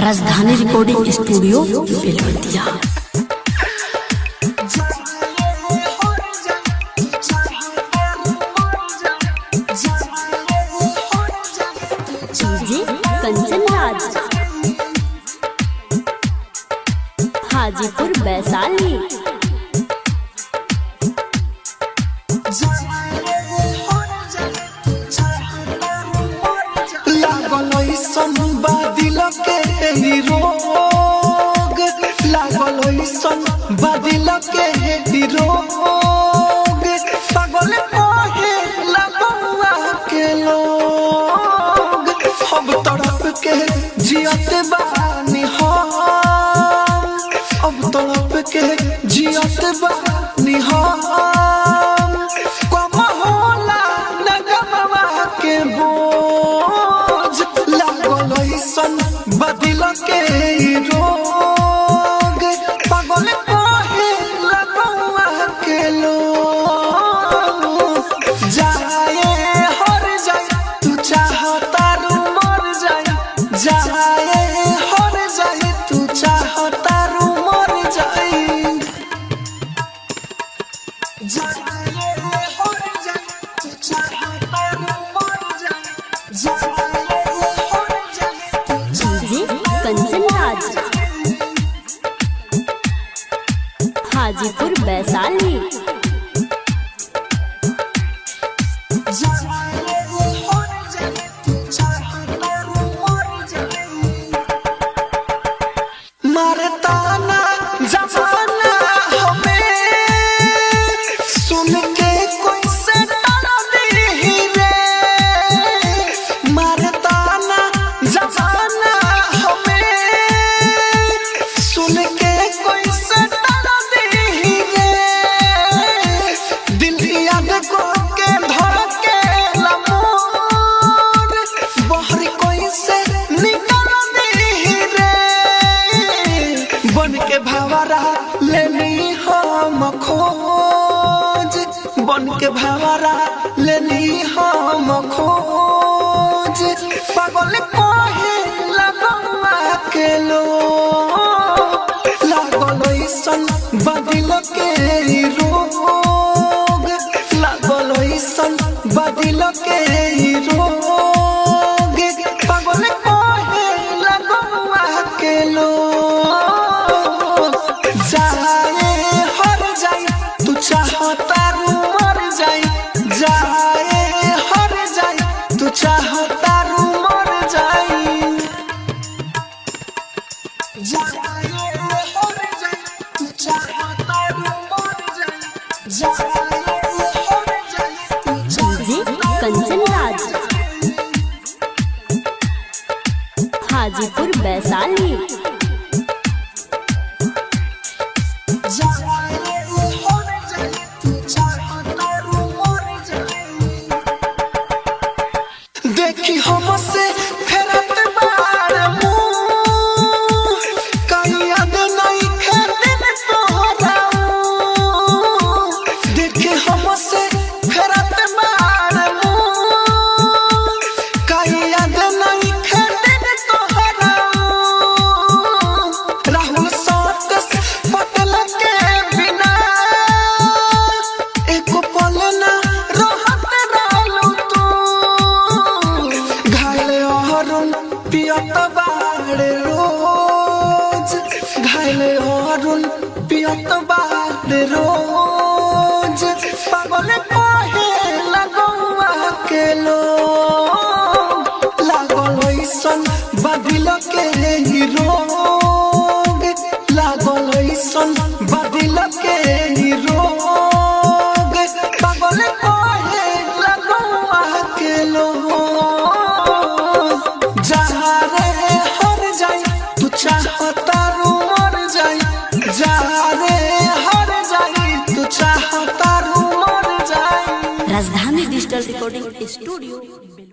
राजधानी recording studio Belwatia. Kanchan Raj Hajipur Vaishali. बादिल के रोग लागल ऐसन बादिल के रोग पागल कहे लगुआ के लोग अब तड़प के जियत बानी हम अब तड़प के जियत बानी हम कम होला नगमवा के बोझ लागल ऐसन बादिल के रोग पागल कहे लगुआ के लोग जाए हर जाए तू चाहता रू मर जाए जाए हर जाए तू चाहता रू मर जाए जाए हर जाए तू चाहता रू मर जाए जाए हर जाए कंचन राज हाजीपुर वैशाली। मरताना जमाना हमें सुन के कोई से टाल दी रे मरताना जमाना हमें सुन के कोई से टाल दी रे दिल याद को के धर के लमोर बहर कोई से निकाल दी रे बन के भावरा लेनी हम खोज बन के भावरा लेनी हम खोज पागल कहे लगुआ के लोग लागल ऐसन बादिल के रोग लागल ऐसन बादिल के रोग पागल कहे लगुआ के लोग जाए हर जाए तू चाहता रू मर जाए जाए हर जाए तू चाहता रू मर जाए जाए हर जाए तू चाहता रू मर जाए जाए हर जाए तू कंचन राज हाजीपुर वैशाली। देखी हमसे फेरत बार मुँह कहीं याद नहीं खेदिन तोहरा देखी हमसे फेरत बार मुँह कहीं याद नहीं खेदिन तोहरा राहुल सतस पटल के बिना एक पल ना रहत रहलू तू घायल अरुण पियत बाड़े रोज घायल अरुण पियत बाड़े रोज पागल कहे लगुआ के लोग लागल ऐसन बादिल के रोग लागल ऐसन बादिल के रोग पागल कहे लगुआ के लोग जहाँ रे हर जाए तू चाहता रू मर जाए जहाँ रे हर जाए तू चाहता रू मर जाए। राजधानी डिजिटल रिकॉर्डिंग स्टूडियो।